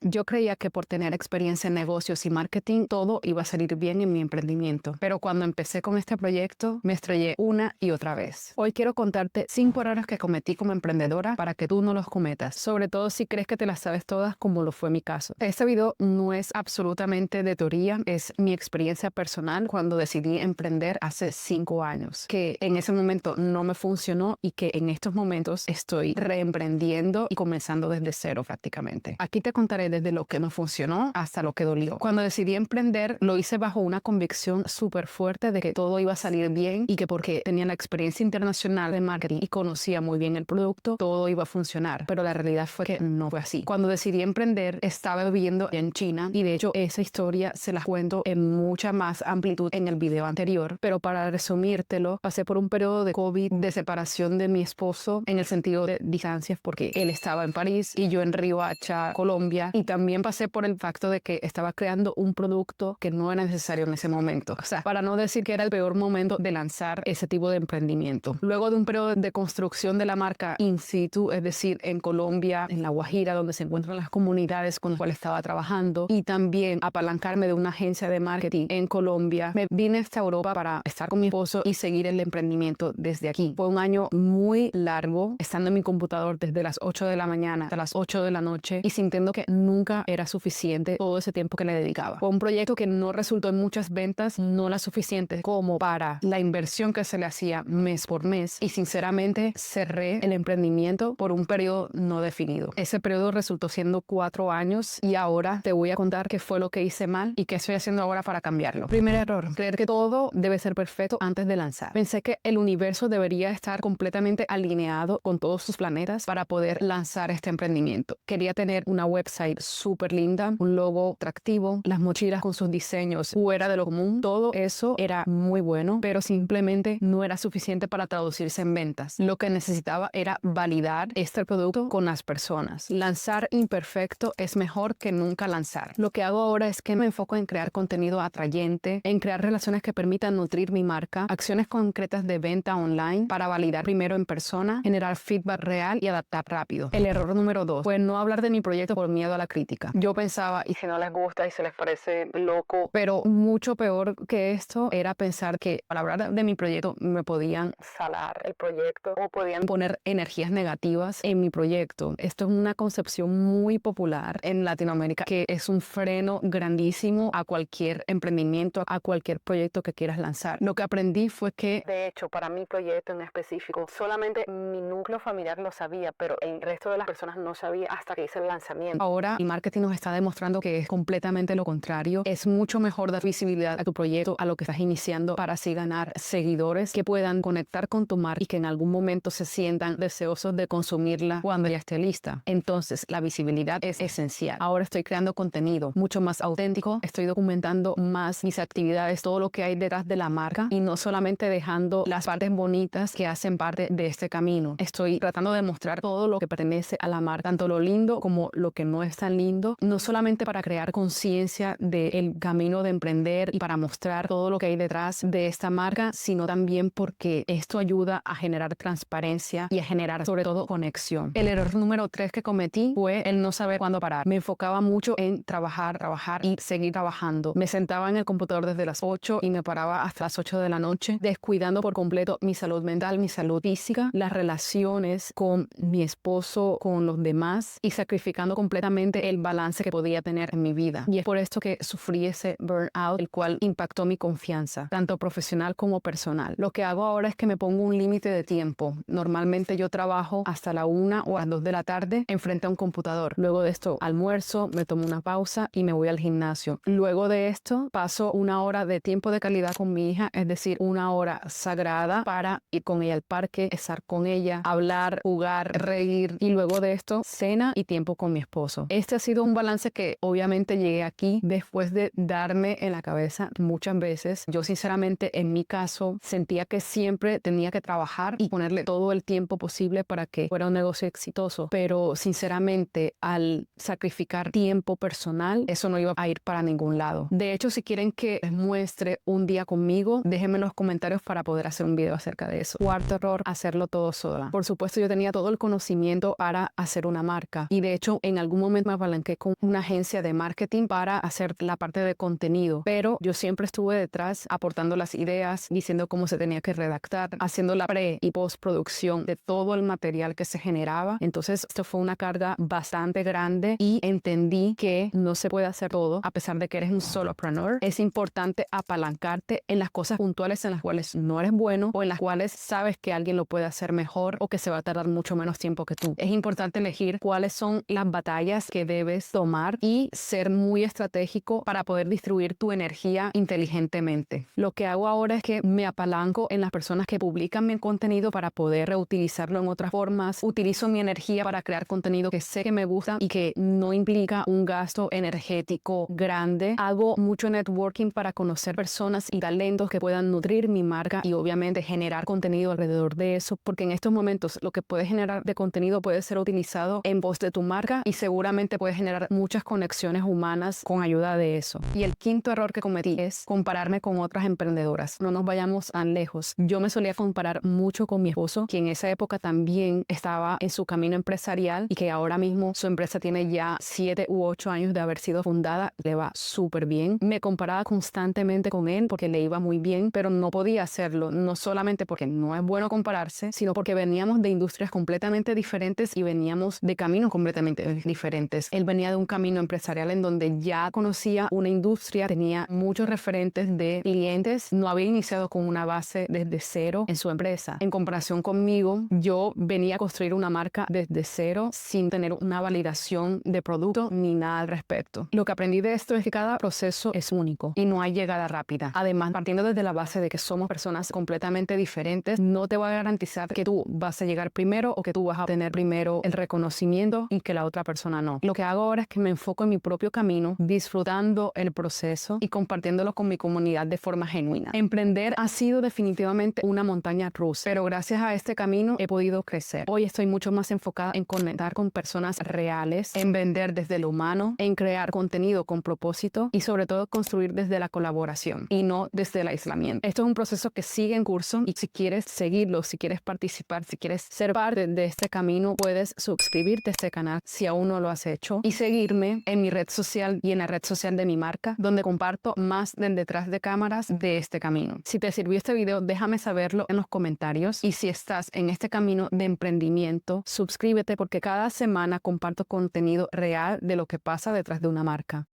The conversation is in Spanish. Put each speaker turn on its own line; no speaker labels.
Yo creía que por tener experiencia en negocios y marketing, todo iba a salir bien en mi emprendimiento. Pero cuando empecé con este proyecto, me estrellé una y otra vez. Hoy quiero contarte 5 errores que cometí como emprendedora para que tú no los cometas. Sobre todo si crees que te las sabes todas, como lo fue mi caso. Este video no es absolutamente de teoría, es mi experiencia personal cuando decidí emprender hace 5 años. Que en ese momento no me funcionó y que en estos momentos estoy reemprendiendo y comenzando desde cero prácticamente. Aquí te contaré desde lo que no funcionó hasta lo que dolió. Cuando decidí emprender, lo hice bajo una convicción súper fuerte de que todo iba a salir bien y que porque tenía la experiencia internacional de marketing y conocía muy bien el producto, todo iba a funcionar. Pero la realidad fue que no fue así. Cuando decidí emprender, estaba viviendo en China y de hecho esa historia se la cuento en mucha más amplitud en el video anterior. Pero para resumírtelo, pasé por un periodo de COVID, de separación de mi esposo en el sentido de distancias porque él estaba en París y yo en Riohacha, Colombia. Y también pasé por el facto de que estaba creando un producto que no era necesario en ese momento. O sea, para no decir que era el peor momento de lanzar ese tipo de emprendimiento. Luego de un periodo de construcción de la marca in situ, es decir, en Colombia, en La Guajira, donde se encuentran las comunidades con las cuales estaba trabajando, y también apalancarme de una agencia de marketing en Colombia, me vine hasta Europa para estar con mi esposo y seguir el emprendimiento desde aquí. Fue un año muy largo, estando en mi computador desde las 8 de la mañana hasta las 8 de la noche y sintiendo que nunca era suficiente todo ese tiempo que le dedicaba. Fue un proyecto que no resultó en muchas ventas, no las suficientes como para la inversión que se le hacía mes por mes, y sinceramente cerré el emprendimiento por un periodo no definido. Ese periodo resultó siendo 4 años y ahora te voy a contar qué fue lo que hice mal y qué estoy haciendo ahora para cambiarlo. Primer error, creer que todo debe ser perfecto antes de lanzar. Pensé que el universo debería estar completamente alineado con todos sus planetas para poder lanzar este emprendimiento. Quería tener una website súper linda, un logo atractivo, las mochilas con sus diseños fuera de lo común. Todo eso era muy bueno, pero simplemente no era suficiente para traducirse en ventas. Lo que necesitaba era validar este producto con las personas. Lanzar imperfecto es mejor que nunca lanzar. Lo que hago ahora es que me enfoco en crear contenido atrayente, en crear relaciones que permitan nutrir mi marca, acciones concretas de venta online para validar primero en persona, generar feedback real y adaptar rápido. El error número 2 fue no hablar de mi proyecto por miedo a la crítica. Yo pensaba, ¿y si no les gusta y se les parece loco? Pero mucho peor que esto era pensar que al hablar de mi proyecto me podían salar el proyecto o podían poner energías negativas en mi proyecto. Esto es una concepción muy popular en Latinoamérica que es un freno grandísimo a cualquier emprendimiento, a cualquier proyecto que quieras lanzar. Lo que aprendí fue que, de hecho, para mi proyecto en específico, solamente mi núcleo familiar lo sabía, pero el resto de las personas no sabía hasta que hice el lanzamiento. Ahora el marketing nos está demostrando que es completamente lo contrario. Es mucho mejor dar visibilidad a tu proyecto, a lo que estás iniciando, para así ganar seguidores que puedan conectar con tu marca y que en algún momento se sientan deseosos de consumirla cuando ya esté lista. Entonces, la visibilidad es esencial. Ahora estoy creando contenido mucho más auténtico, estoy documentando más mis actividades, todo lo que hay detrás de la marca y no solamente dejando las partes bonitas que hacen parte de este camino. Estoy tratando de mostrar todo lo que pertenece a la marca, tanto lo lindo como lo que no es tan lindo, no solamente para crear conciencia del camino de emprender y para mostrar todo lo que hay detrás de esta marca, sino también porque esto ayuda a generar transparencia y a generar sobre todo conexión. El error número 3 que cometí fue el no saber cuándo parar. Me enfocaba mucho en trabajar y seguir trabajando. Me sentaba en el computador desde las 8 y me paraba hasta las 8 de la noche, descuidando por completo mi salud mental, mi salud física, las relaciones con mi esposo, con los demás y sacrificando completamente el balance que podía tener en mi vida. Y es por esto que sufrí ese burnout, el cual impactó mi confianza, tanto profesional como personal. Lo que hago ahora es que me pongo un límite de tiempo. Normalmente yo trabajo hasta la 1 o las 2 de la tarde enfrente a un computador. Luego de esto almuerzo, me tomo una pausa y me voy al gimnasio. Luego de esto paso 1 hora de tiempo de calidad con mi hija, es decir, 1 hora sagrada para ir con ella al parque, estar con ella, hablar, jugar, reír, y luego de esto cena y tiempo con mi esposo. Este ha sido un balance que obviamente llegué aquí después de darme en la cabeza muchas veces. Yo sinceramente en mi caso sentía que siempre tenía que trabajar y ponerle todo el tiempo posible para que fuera un negocio exitoso, pero sinceramente al sacrificar tiempo personal eso no iba a ir para ningún lado. De hecho, si quieren que les muestre un día conmigo, déjenme en los comentarios para poder hacer un video acerca de eso. Cuarto error, hacerlo todo sola. Por supuesto, yo tenía todo el conocimiento para hacer una marca y de hecho en algún momento me apalanqué con una agencia de marketing para hacer la parte de contenido, pero yo siempre estuve detrás aportando las ideas, diciendo cómo se tenía que redactar, haciendo la pre y postproducción de todo el material que se generaba. Entonces esto fue una carga bastante grande y entendí que no se puede hacer todo a pesar de que eres un solopreneur. Es importante apalancarte en las cosas puntuales en las cuales no eres bueno o en las cuales sabes que alguien lo puede hacer mejor o que se va a tardar mucho menos tiempo que tú. Es importante elegir cuáles son las batallas que debes tomar y ser muy estratégico para poder distribuir tu energía inteligentemente. Lo que hago ahora es que me apalanco en las personas que publican mi contenido para poder reutilizarlo en otras formas. Utilizo mi energía para crear contenido que sé que me gusta y que no implica un gasto energético grande. Hago mucho networking para conocer personas y talentos que puedan nutrir mi marca y obviamente generar contenido alrededor de eso, porque en estos momentos lo que puedes generar de contenido puede ser utilizado en voz de tu marca y seguramente puedes generar muchas conexiones humanas con ayuda de eso. Y el quinto error que cometí es compararme con otras emprendedoras. No nos vayamos tan lejos. Yo me solía comparar mucho con mi esposo, quien en esa época también estaba en su camino empresarial y que ahora mismo su empresa tiene ya 7 u 8 años de haber sido fundada. Le va súper bien. Me comparaba constantemente con él porque le iba muy bien, pero no podía hacerlo, no solamente porque no es bueno compararse, sino porque veníamos de industrias completamente diferentes y veníamos de caminos completamente diferentes. Él venía de un camino empresarial en donde ya conocía una industria, tenía muchos referentes de clientes, no había iniciado con una base desde cero en su empresa. En comparación conmigo, yo venía a construir una marca desde cero sin tener una validación de producto ni nada al respecto. Lo que aprendí de esto es que cada proceso es único y no hay llegada rápida. Además, partiendo desde la base de que somos personas completamente diferentes, no te va a garantizar que tú vas a llegar primero o que tú vas a obtener primero el reconocimiento y que la otra persona no. Lo que hago ahora es que me enfoco en mi propio camino, disfrutando el proceso y compartiéndolo con mi comunidad de forma genuina. Emprender ha sido definitivamente una montaña rusa, pero gracias a este camino he podido crecer. Hoy estoy mucho más enfocada en conectar con personas reales, en vender desde lo humano, en crear contenido con propósito y sobre todo construir desde la colaboración y no desde el aislamiento. Esto es un proceso que sigue en curso y si quieres seguirlo, si quieres participar, si quieres ser parte de este camino, puedes suscribirte a este canal si aún no lo has hecho y seguirme en mi red social y en la red social de mi marca, donde comparto más del detrás de cámaras de este camino. Si te sirvió este video, déjame saberlo en los comentarios y si estás en este camino de emprendimiento, suscríbete porque cada semana comparto contenido real de lo que pasa detrás de una marca.